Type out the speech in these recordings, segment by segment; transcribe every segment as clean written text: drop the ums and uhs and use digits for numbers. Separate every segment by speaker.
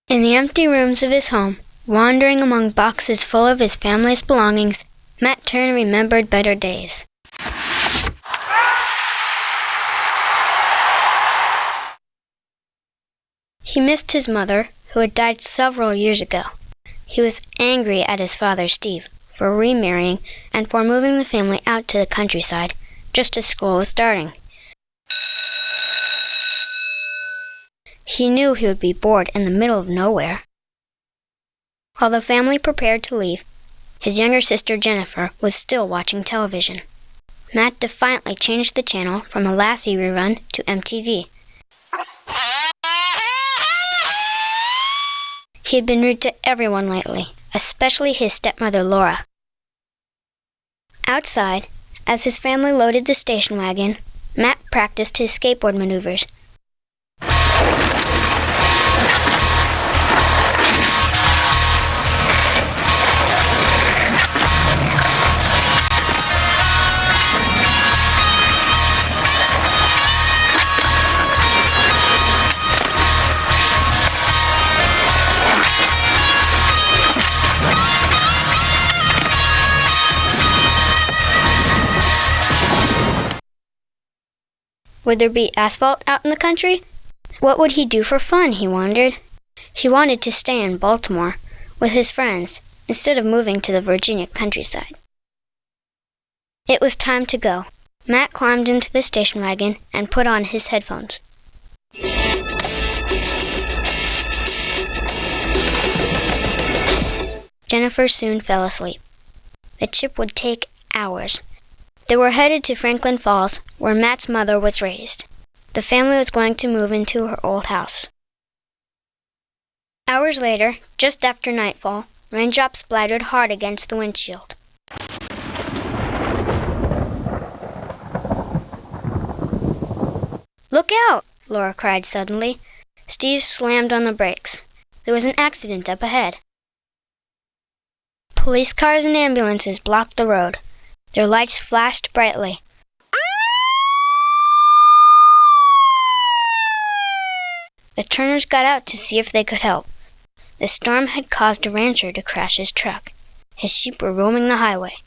Speaker 1: In the empty rooms of his home, wandering among boxes full of his family's belongings, Matt turned and remembered better days. He missed his mother, who had died several years ago. He was angry at his father, Steve, for remarrying and for moving the family out to the countryside, just as school was starting. He knew he would be bored in the middle of nowhere. While the family prepared to leave, his younger sister Jennifer was still watching television. Matt defiantly changed the channel from a Lassie rerun to MTV. He had been rude to everyone lately, especially his stepmother Laura. Outside, as his family loaded the station wagon, Matt practiced his skateboard maneuvers. Would there be asphalt out in the country? What would he do for fun, he wondered. He wanted to stay in Baltimore with his friends instead of moving to the Virginia countryside. It was time to go. Matt climbed into the station wagon and put on his headphones. Jennifer soon fell asleep. The trip would take hours. They were headed to Franklin Falls, where Matt's mother was raised. The family was going to move into her old house. Hours later, just after nightfall, raindrops splattered hard against the windshield. "Look out!" Laura cried suddenly. Steve slammed on the brakes. There was an accident up ahead. Police cars and ambulances blocked the road. Their lights flashed brightly. The Turners got out to see if they could help. The storm had caused a rancher to crash his truck. His sheep were roaming the highway.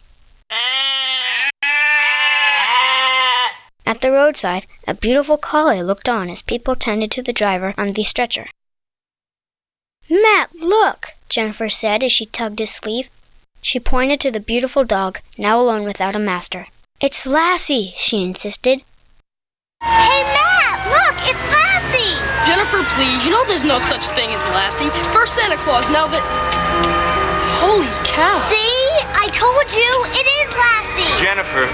Speaker 1: At the roadside, a beautiful collie looked on as people tended to the driver on the stretcher. "Matt, look!" Jennifer said as she tugged his sleeve. She pointed to the beautiful dog, now alone without a master. "It's Lassie," she insisted.
Speaker 2: Hey, Matt, look, it's Lassie!
Speaker 3: Jennifer, please, you know there's no such thing as Lassie. First Santa Claus, now that... Holy cow.
Speaker 2: See? I told you, it is Lassie!
Speaker 4: Jennifer.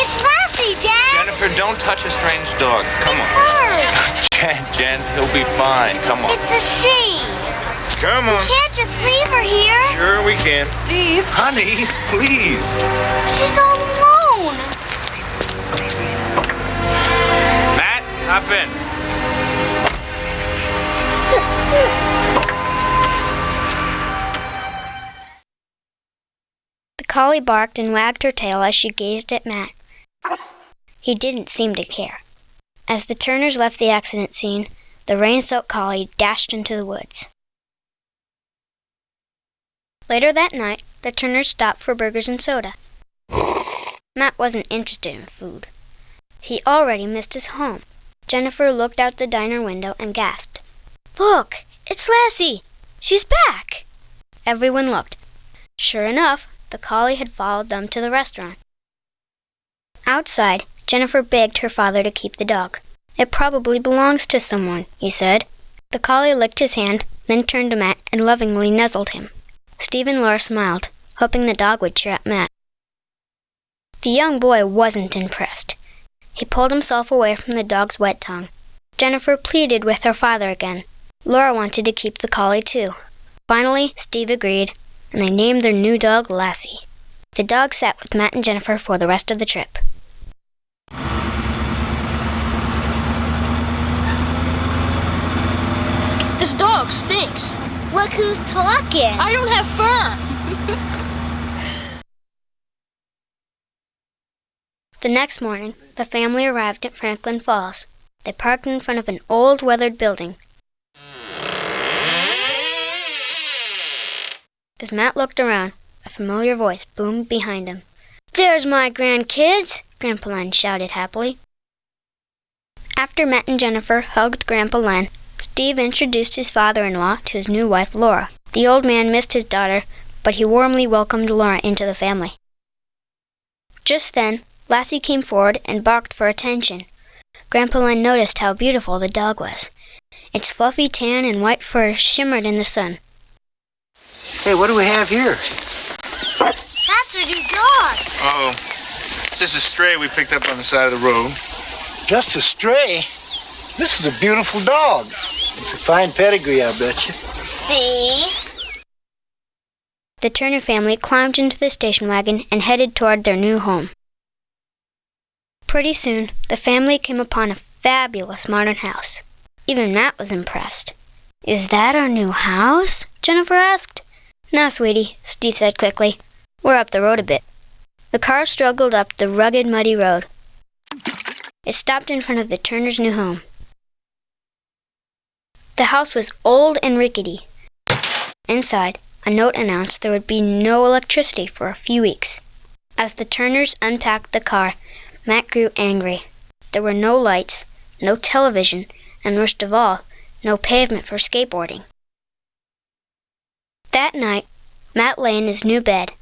Speaker 2: It's Lassie, Dad!
Speaker 4: Jennifer, don't touch a strange dog. Come on.
Speaker 2: Hurt.
Speaker 4: Jen, he'll be fine. Come on.
Speaker 2: It's a she!
Speaker 4: Come on.
Speaker 2: We can't just leave her here!
Speaker 4: Sure we can.
Speaker 3: Steve.
Speaker 4: Honey, please.
Speaker 2: She's all alone!
Speaker 4: Matt, hop in.
Speaker 1: The collie barked and wagged her tail as she gazed at Matt. He didn't seem to care. As the Turners left the accident scene, the rain-soaked collie dashed into the woods. Later that night, the Turners stopped for burgers and soda. Matt wasn't interested in food. He already missed his home. Jennifer looked out the diner window and gasped. "Look, it's Lassie! She's back!" Everyone looked. Sure enough, the collie had followed them to the restaurant. Outside, Jennifer begged her father to keep the dog. "It probably belongs to someone," he said. The collie licked his hand, then turned to Matt and lovingly nuzzled him. Steve and Laura smiled, hoping the dog would cheer up Matt. The young boy wasn't impressed. He pulled himself away from the dog's wet tongue. Jennifer pleaded with her father again. Laura wanted to keep the collie too. Finally, Steve agreed, and they named their new dog Lassie. The dog sat with Matt and Jennifer for the rest of the trip.
Speaker 3: This dog stinks.
Speaker 2: Look who's talking!
Speaker 3: I don't have fur.
Speaker 1: The next morning, the family arrived at Franklin Falls. They parked in front of an old, weathered building. As Matt looked around, a familiar voice boomed behind him. "There's my grandkids!" Grandpa Len shouted happily. After Matt and Jennifer hugged Grandpa Len, Steve introduced his father-in-law to his new wife, Laura. The old man missed his daughter, but he warmly welcomed Laura into the family. Just then, Lassie came forward and barked for attention. Grandpa Len noticed how beautiful the dog was. Its fluffy tan and white fur shimmered in the sun.
Speaker 5: Hey, what do we have here?
Speaker 2: That's a new dog.
Speaker 4: Uh-oh. It's just a stray we picked up on the side of the road.
Speaker 5: Just a stray? This is a beautiful dog. It's a fine pedigree, I bet you.
Speaker 2: See?
Speaker 1: The Turner family climbed into the station wagon and headed toward their new home. Pretty soon, the family came upon a fabulous modern house. Even Matt was impressed. "Is that our new house?" Jennifer asked. "No, sweetie," Steve said quickly. "We're up the road a bit." The car struggled up the rugged, muddy road. It stopped in front of the Turners' new home. The house was old and rickety. Inside, a note announced there would be no electricity for a few weeks. As the Turners unpacked the car, Matt grew angry. There were no lights, no television, and worst of all, no pavement for skateboarding. That night, Matt lay in his new bed.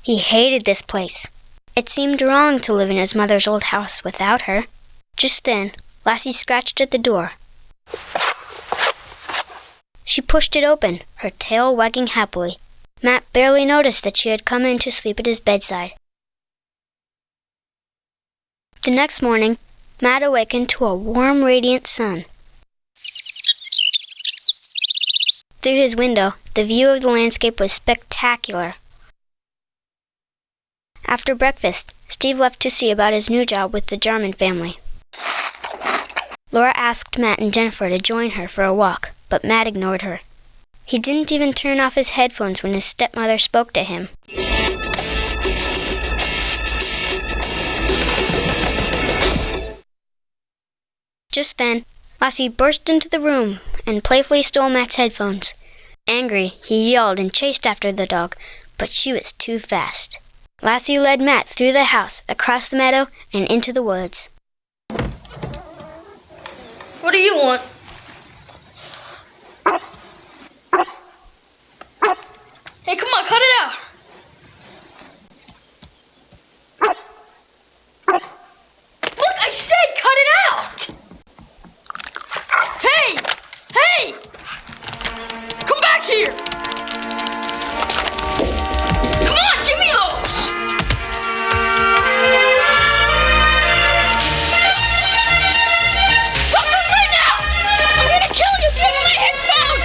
Speaker 1: He hated this place. It seemed wrong to live in his mother's old house without her. Just then, Lassie scratched at the door. She pushed it open, her tail wagging happily. Matt barely noticed that she had come in to sleep at his bedside. The next morning, Matt awakened to a warm, radiant sun. Through his window, the view of the landscape was spectacular. After breakfast, Steve left to see about his new job with the Jarman family. Laura asked Matt and Jennifer to join her for a walk, but Matt ignored her. He didn't even turn off his headphones when his stepmother spoke to him. Just then, Lassie burst into the room and playfully stole Matt's headphones. Angry, he yelled and chased after the dog, but she was too fast. Lassie led Matt through the house, across the meadow, and into the woods.
Speaker 3: What do you want? Hey, come on, cut it out. Look, I said cut it out. Hey! Hey! Come back here! Come on, give me those! Stop this right now! I'm gonna kill you! Give me my headphones!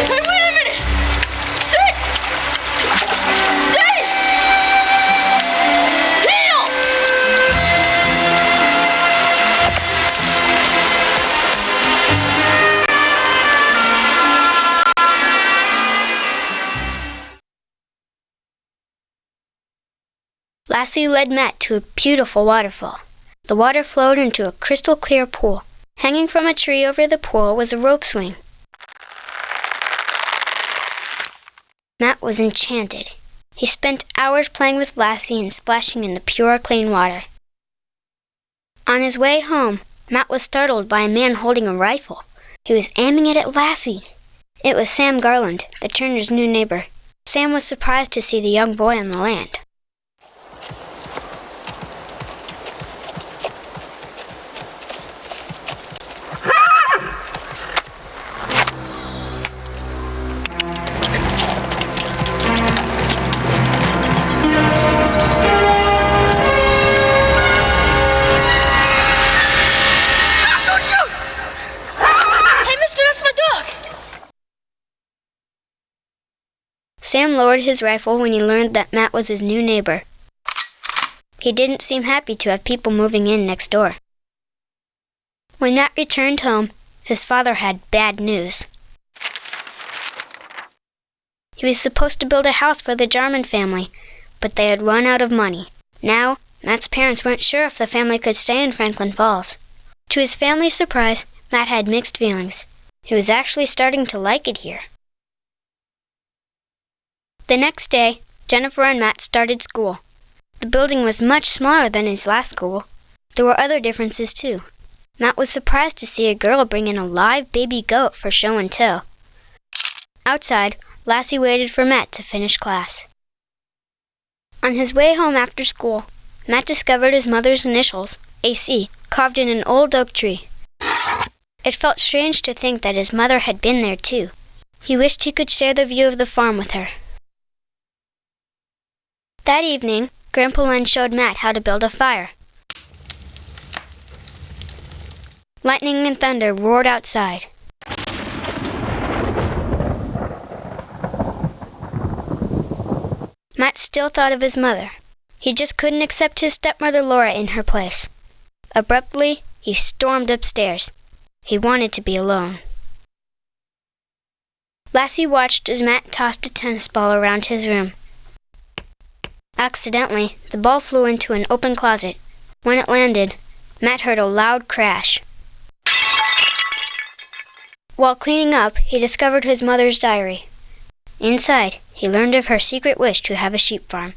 Speaker 3: Hey, wait a minute! Stay! Stay! Heel!
Speaker 1: Lassie led Matt to a beautiful waterfall. The water flowed into a crystal-clear pool. Hanging from a tree over the pool was a rope swing. Matt was enchanted. He spent hours playing with Lassie and splashing in the pure, clean water. On his way home, Matt was startled by a man holding a rifle. He was aiming it at Lassie. It was Sam Garland, the Turners' new neighbor. Sam was surprised to see the young boy on the land.
Speaker 3: Don't shoot! Hey, mister, that's my dog!
Speaker 1: Sam lowered his rifle when he learned that Matt was his new neighbor. He didn't seem happy to have people moving in next door. When Matt returned home, his father had bad news. He was supposed to build a house for the Jarman family, but they had run out of money. Now, Matt's parents weren't sure if the family could stay in Franklin Falls. To his family's surprise, Matt had mixed feelings. He was actually starting to like it here. The next day, Jennifer and Matt started school. The building was much smaller than his last school. There were other differences too. Matt was surprised to see a girl bring in a live baby goat for show and tell. Outside, Lassie waited for Matt to finish class. On his way home after school, Matt discovered his mother's initials, AC, carved in an old oak tree. It felt strange to think that his mother had been there too. He wished he could share the view of the farm with her. That evening, Grandpa Len showed Matt how to build a fire. Lightning and thunder roared outside. Matt still thought of his mother. He just couldn't accept his stepmother Laura in her place. Abruptly, he stormed upstairs. He wanted to be alone. Lassie watched as Matt tossed a tennis ball around his room. Accidentally, the ball flew into an open closet. When it landed, Matt heard a loud crash. While cleaning up, he discovered his mother's diary. Inside, he learned of her secret wish to have a sheep farm.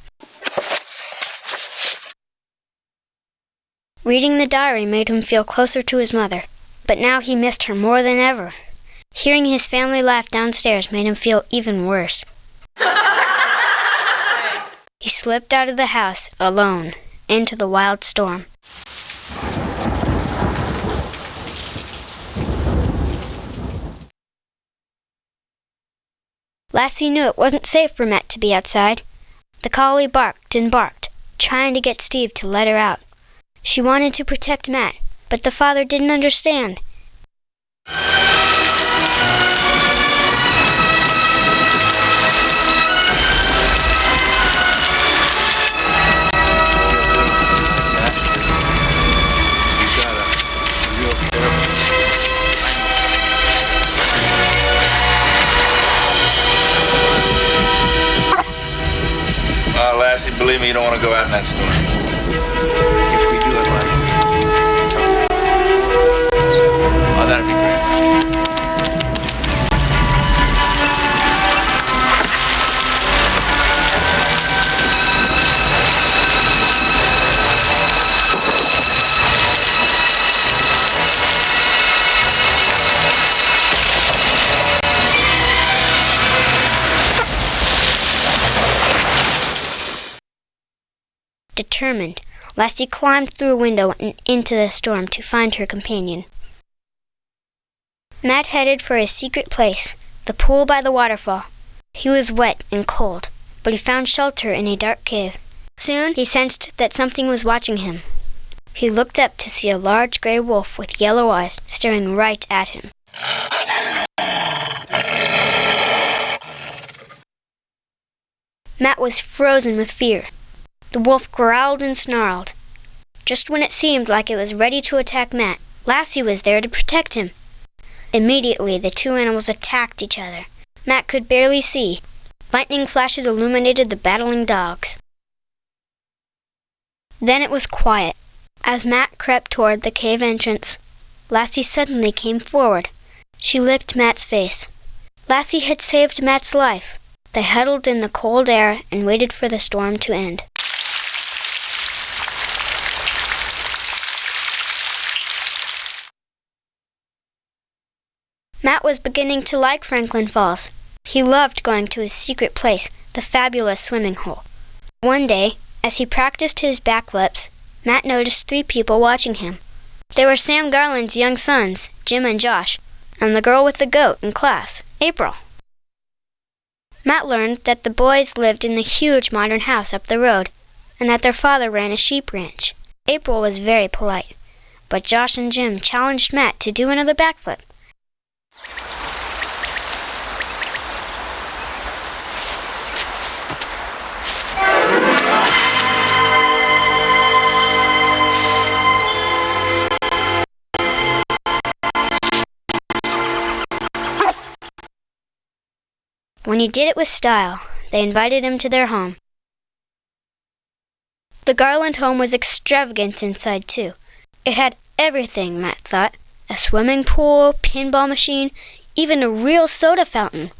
Speaker 1: Reading the diary made him feel closer to his mother, but now he missed her more than ever. Hearing his family laugh downstairs made him feel even worse. He slipped out of the house, alone, into the wild storm. Lassie knew it wasn't safe for Matt to be outside. The collie barked and barked, trying to get Steve to let her out. She wanted to protect Matt, but the father didn't understand.
Speaker 4: Lassie, believe me, you don't want to go out in that storm.
Speaker 5: If we do it right.
Speaker 4: Oh, that'd be great.
Speaker 1: Determined, Lassie climbed through a window and into the storm to find her companion. Matt headed for his secret place, the pool by the waterfall. He was wet and cold, but he found shelter in a dark cave. Soon he sensed that something was watching him. He looked up to see a large gray wolf with yellow eyes staring right at him. Matt was frozen with fear. The wolf growled and snarled. Just when it seemed like it was ready to attack Matt, Lassie was there to protect him. Immediately, the two animals attacked each other. Matt could barely see. Lightning flashes illuminated the battling dogs. Then it was quiet. As Matt crept toward the cave entrance, Lassie suddenly came forward. She licked Matt's face. Lassie had saved Matt's life. They huddled in the cold air and waited for the storm to end. Matt was beginning to like Franklin Falls. He loved going to his secret place, the fabulous swimming hole. One day, as he practiced his backflips, Matt noticed 3 people watching him. They were Sam Garland's young sons, Jim and Josh, and the girl with the goat in class, April. Matt learned that the boys lived in the huge modern house up the road, and that their father ran a sheep ranch. April was very polite, but Josh and Jim challenged Matt to do another backflip. When he did it with style, they invited him to their home. The Garland home was extravagant inside, too. It had everything, Matt thought. A swimming pool, pinball machine, even a real soda fountain.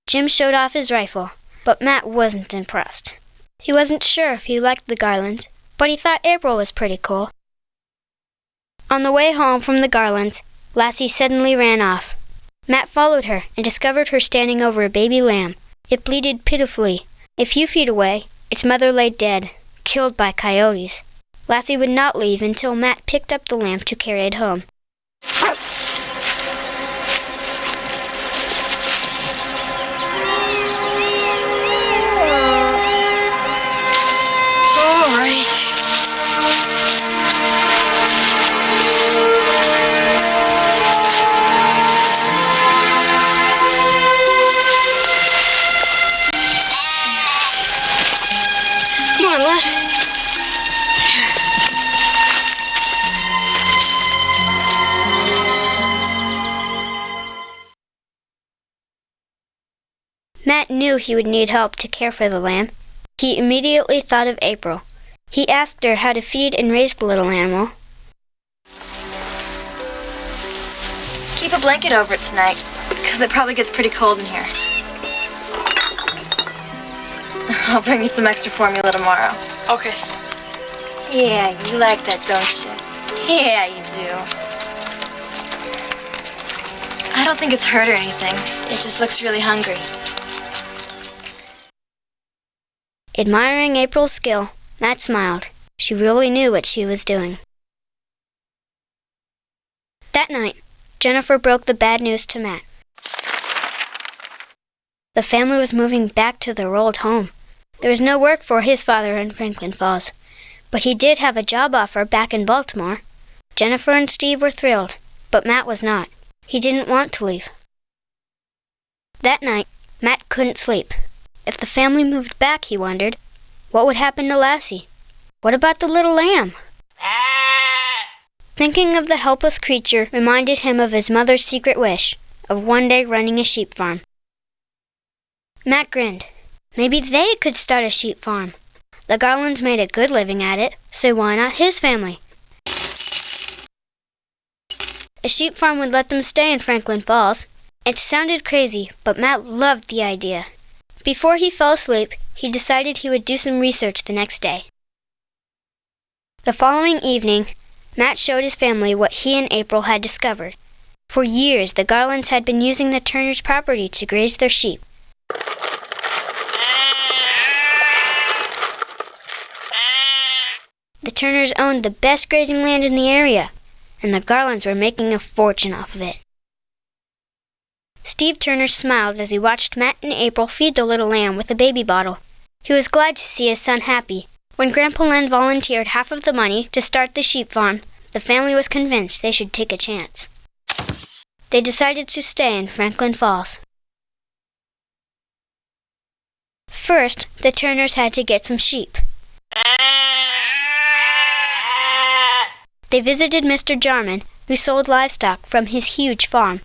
Speaker 1: Jim showed off his rifle, but Matt wasn't impressed. He wasn't sure if he liked the Garlands, but he thought April was pretty cool. On the way home from the Garlands, Lassie suddenly ran off. Matt followed her and discovered her standing over a baby lamb. It bleated pitifully. A few feet away, its mother lay dead, killed by coyotes. Lassie would not leave until Matt picked up the lamb to carry it home.
Speaker 3: All right. Come on, lad.
Speaker 1: Matt knew he would need help to care for the lamb. He immediately thought of April. He asked her how to feed and raise the little animal.
Speaker 6: Keep a blanket over it tonight, because it probably gets pretty cold in here. I'll bring you some extra formula tomorrow.
Speaker 3: Okay.
Speaker 6: Yeah, you like that, don't you? Yeah, you do. I don't think it's hurt or anything. It just looks really hungry.
Speaker 1: Admiring April's skill, Matt smiled. She really knew what she was doing. That night, Jennifer broke the bad news to Matt. The family was moving back to their old home. There was no work for his father in Franklin Falls, but he did have a job offer back in Baltimore. Jennifer and Steve were thrilled, but Matt was not. He didn't want to leave. That night, Matt couldn't sleep. If the family moved back, he wondered, what would happen to Lassie? What about the little lamb? Thinking of the helpless creature reminded him of his mother's secret wish, of one day running a sheep farm. Matt grinned. Maybe they could start a sheep farm. The Garlands made a good living at it, so why not his family? A sheep farm would let them stay in Franklin Falls. It sounded crazy, but Matt loved the idea. Before he fell asleep, he decided he would do some research the next day. The following evening, Matt showed his family what he and April had discovered. For years, the Garlands had been using the Turners' property to graze their sheep. The Turners owned the best grazing land in the area, and the Garlands were making a fortune off of it. Steve Turner smiled as he watched Matt and April feed the little lamb with a baby bottle. He was glad to see his son happy. When Grandpa Len volunteered half of the money to start the sheep farm, the family was convinced they should take a chance. They decided to stay in Franklin Falls. First, the Turners had to get some sheep. They visited Mr. Jarman, who sold livestock from his huge farm.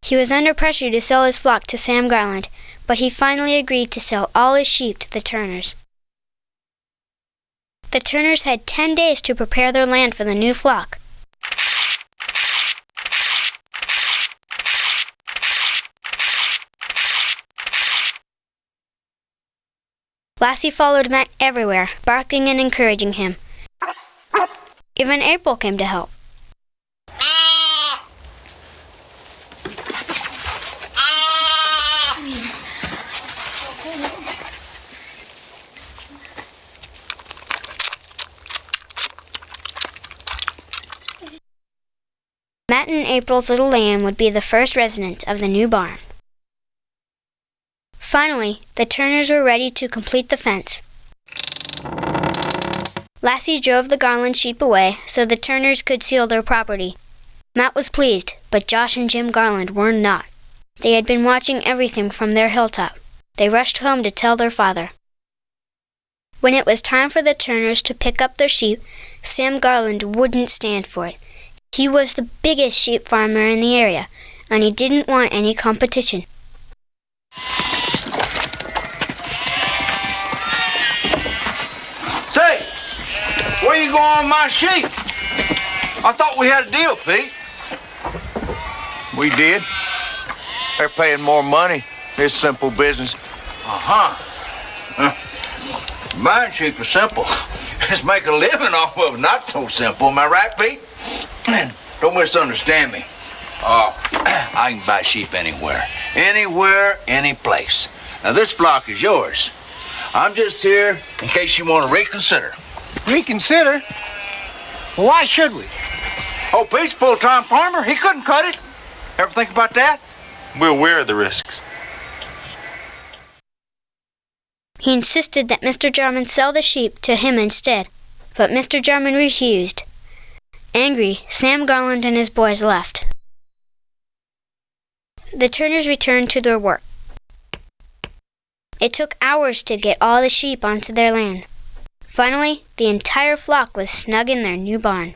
Speaker 1: He was under pressure to sell his flock to Sam Garland, but he finally agreed to sell all his sheep to the Turners. The Turners had 10 days to prepare their land for the new flock. Lassie followed Matt everywhere, barking and encouraging him. Even April came to help. Matt and April's little lamb would be the first resident of the new barn. Finally, the Turners were ready to complete the fence. Lassie drove the Garland sheep away so the Turners could seal their property. Matt was pleased, but Josh and Jim Garland were not. They had been watching everything from their hilltop. They rushed home to tell their father. When it was time for the Turners to pick up their sheep, Sam Garland wouldn't stand for it. He was the biggest sheep farmer in the area, and he didn't want any competition.
Speaker 7: Say, where you going with my sheep? I thought we had a deal, Pete. We did. They're paying more money. This simple business. Buying sheep is simple. Just make a living off of it. Not so simple. Am I right, Pete? Don't misunderstand me. I can buy sheep anywhere. Anywhere, any place. Now, this flock is yours. I'm just here in case you want to reconsider.
Speaker 5: Reconsider? Well, why should we?
Speaker 7: Oh, Pete's a full-time farmer. He couldn't cut it. Ever think about that?
Speaker 4: We're aware of the risks.
Speaker 1: He insisted that Mr. Jarman sell the sheep to him instead, but Mr. Jarman refused. Angry, Sam Garland and his boys left. The Turners returned to their work. It took hours to get all the sheep onto their land. Finally, the entire flock was snug in their new barn.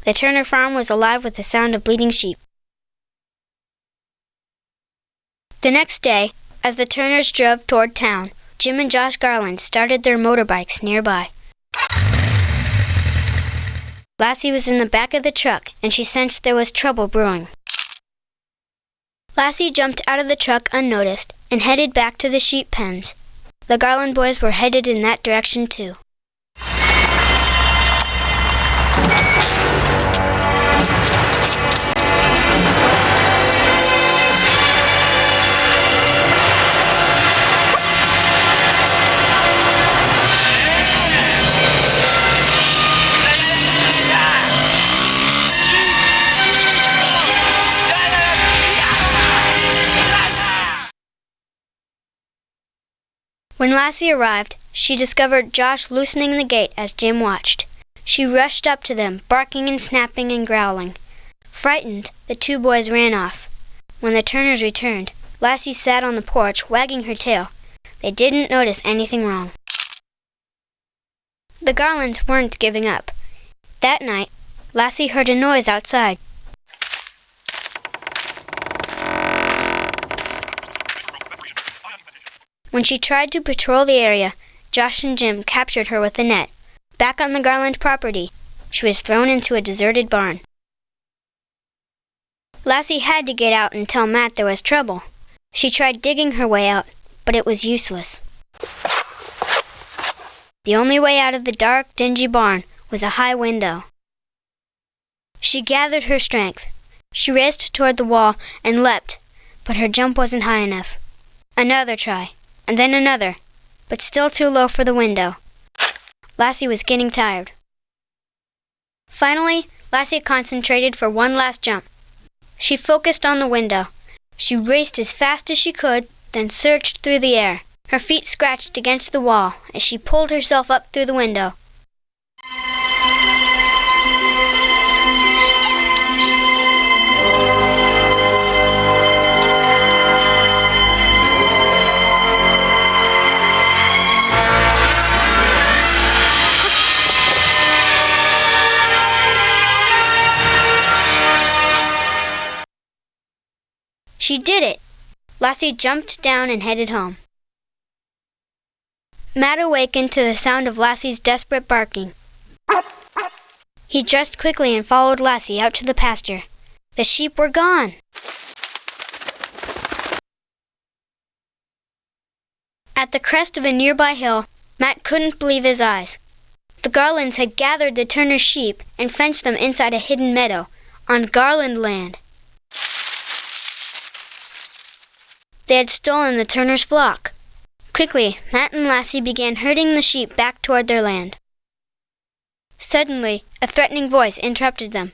Speaker 1: The Turner farm was alive with the sound of bleating sheep. The next day, as the Turners drove toward town, Jim and Josh Garland started their motorbikes nearby. Lassie was in the back of the truck, and she sensed there was trouble brewing. Lassie jumped out of the truck unnoticed and headed back to the sheep pens. The Garland boys were headed in that direction too. When Lassie arrived, she discovered Josh loosening the gate as Jim watched. She rushed up to them, barking and snapping and growling. Frightened, the two boys ran off. When the Turners returned, Lassie sat on the porch, wagging her tail. They didn't notice anything wrong. The Garlands weren't giving up. That night, Lassie heard a noise outside. When she tried to patrol the area, Josh and Jim captured her with a net. Back on the Garland property, she was thrown into a deserted barn. Lassie had to get out and tell Matt there was trouble. She tried digging her way out, but it was useless. The only way out of the dark, dingy barn was a high window. She gathered her strength. She raced toward the wall and leapt, but her jump wasn't high enough. Another try, and then another, but still too low for the window. Lassie was getting tired. Finally, Lassie concentrated for one last jump. She focused on the window. She raced as fast as she could, then surged through the air. Her feet scratched against the wall as she pulled herself up through the window. She did it! Lassie jumped down and headed home. Matt awakened to the sound of Lassie's desperate barking. He dressed quickly and followed Lassie out to the pasture. The sheep were gone. At the crest of a nearby hill, Matt couldn't believe his eyes. The Garlands had gathered the Turner sheep and fenced them inside a hidden meadow on Garland land. They had stolen the Turner's flock. Quickly, Matt and Lassie began herding the sheep back toward their land. Suddenly, a threatening voice interrupted them.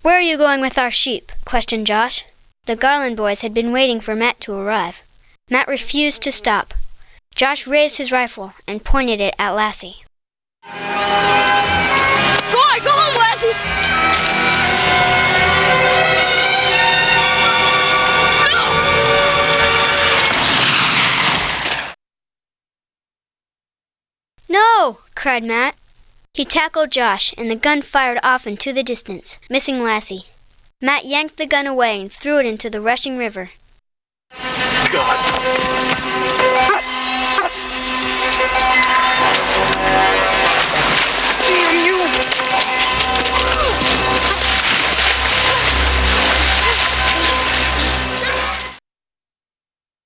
Speaker 1: "Where are you going with our sheep?" questioned Josh. The Garland boys had been waiting for Matt to arrive. Matt refused to stop. Josh raised his rifle and pointed it at Lassie.
Speaker 3: Go home, Lassie!
Speaker 1: "No!" cried Matt. He tackled Josh, and the gun fired off into the distance, missing Lassie. Matt yanked the gun away and threw it into the rushing river.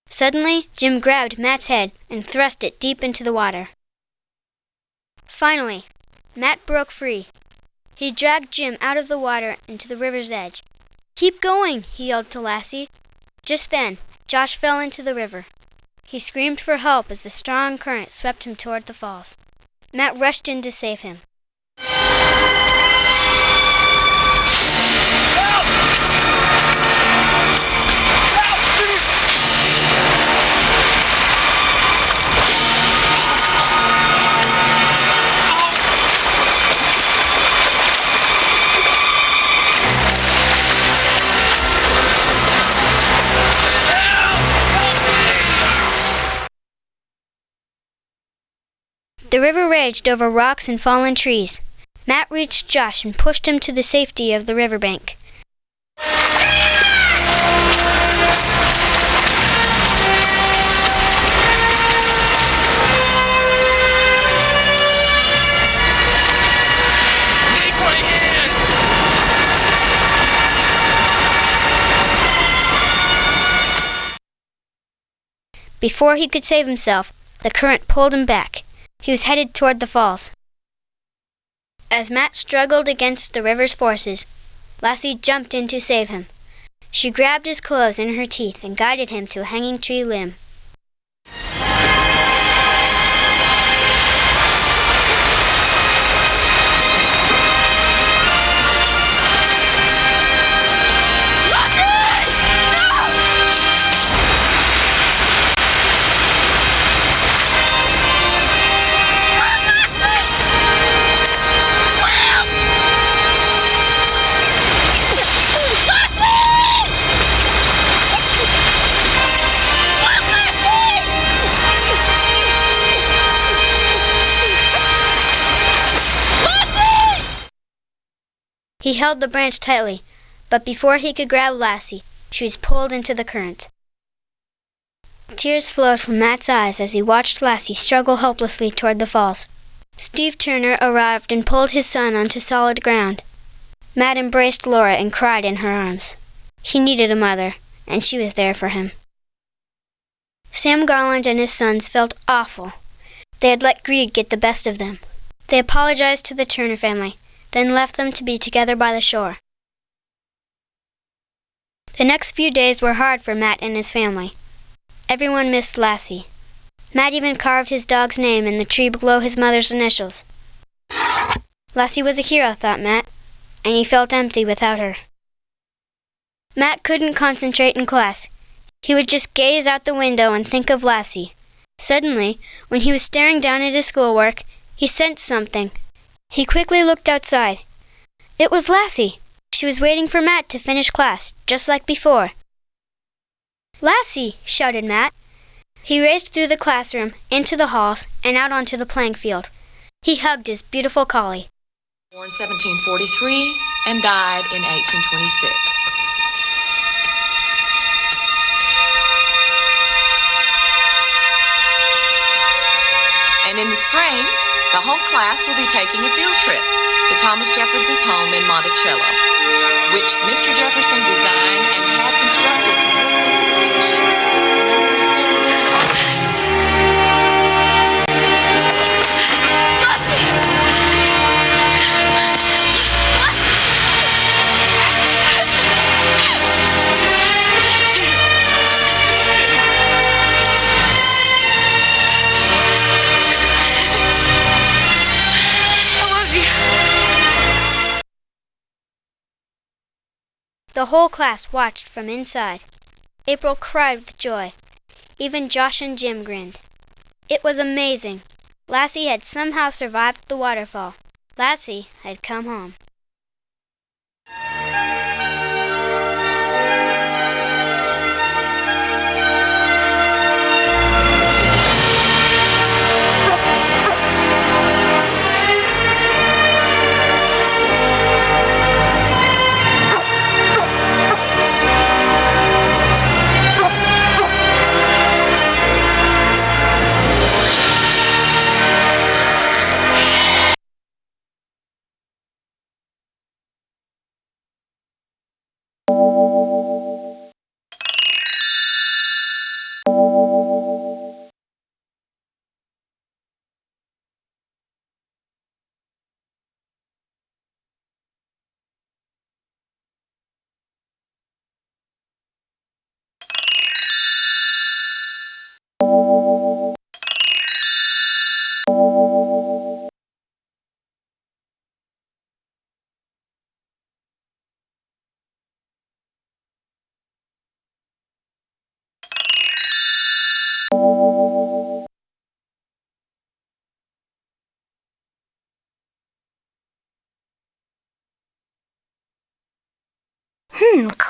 Speaker 1: Suddenly, Jim grabbed Matt's head and thrust it deep into the water. Finally, Matt broke free. He dragged Jim out of the water and to the river's edge. "Keep going," he yelled to Lassie. Just then, Josh fell into the river. He screamed for help as the strong current swept him toward the falls. Matt rushed in to save him. The river raged over rocks and fallen trees. Matt reached Josh and pushed him to the safety of the riverbank.
Speaker 8: Take my hand!
Speaker 1: Before he could save himself, the current pulled him back. He was headed toward the falls. As Matt struggled against the river's forces, Lassie jumped in to save him. She grabbed his clothes in her teeth and guided him to a hanging tree limb. He held the branch tightly, but before he could grab Lassie, she was pulled into the current. Tears flowed from Matt's eyes as he watched Lassie struggle helplessly toward the falls. Steve Turner arrived and pulled his son onto solid ground. Matt embraced Laura and cried in her arms. He needed a mother, and she was there for him. Sam Garland and his sons felt awful. They had let greed get the best of them. They apologized to the Turner family, then left them to be together by the shore. The next few days were hard for Matt and his family. Everyone missed Lassie. Matt even carved his dog's name in the tree below his mother's initials. Lassie was a hero, thought Matt, and he felt empty without her. Matt couldn't concentrate in class. He would just gaze out the window and think of Lassie. Suddenly, when he was staring down at his schoolwork, he sensed something. He quickly looked outside. It was Lassie. She was waiting for Matt to finish class, just like before. "Lassie!" shouted Matt. He raced through the classroom, into the halls, and out onto the playing field. He hugged his beautiful collie.
Speaker 9: Born 1743 and died in 1826. And in the spring, the whole class will be taking a field trip to Thomas Jefferson's home in Monticello, which Mr. Jefferson designed and had constructed to his specifications.
Speaker 2: I love you.
Speaker 1: The whole class watched from inside. April cried with joy. Even Josh and Jim grinned. It was amazing. Lassie had somehow survived the waterfall. Lassie had come home.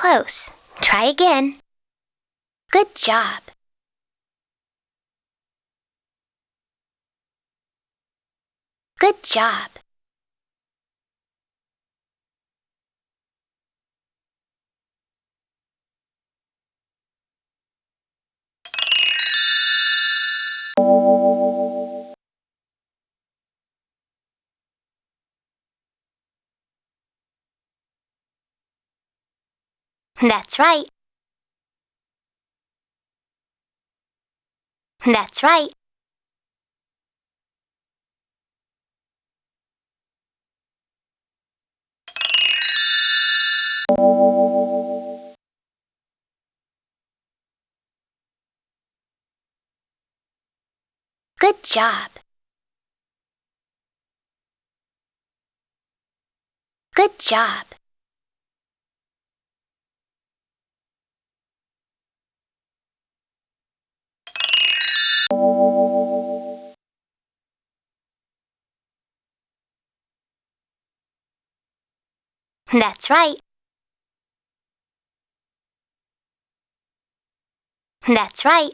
Speaker 2: Close. Try again. Good job. Good job. That's right. That's right. Good job. Good job. That's right. That's right.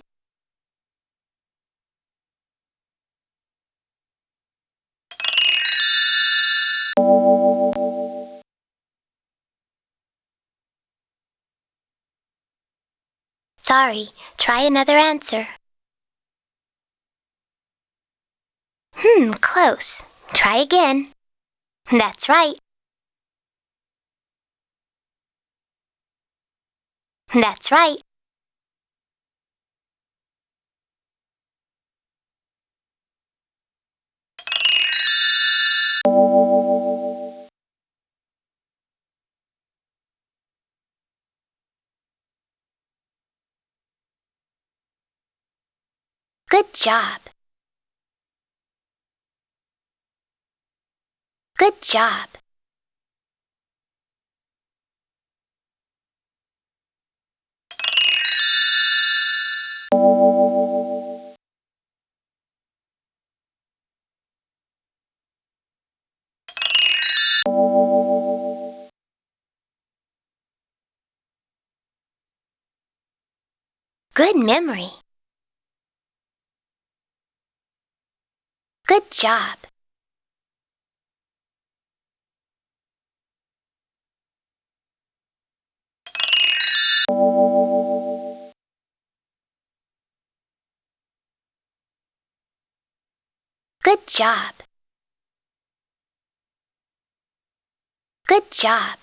Speaker 2: Sorry, try another answer. Close. Try again. That's right. That's right. Good job. Good job. Good memory. Good job. Good job. Good job.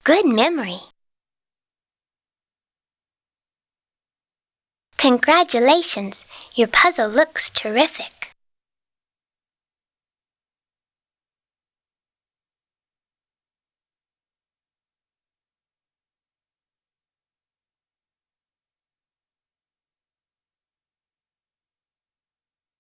Speaker 2: Good memory. Congratulations, your puzzle looks terrific.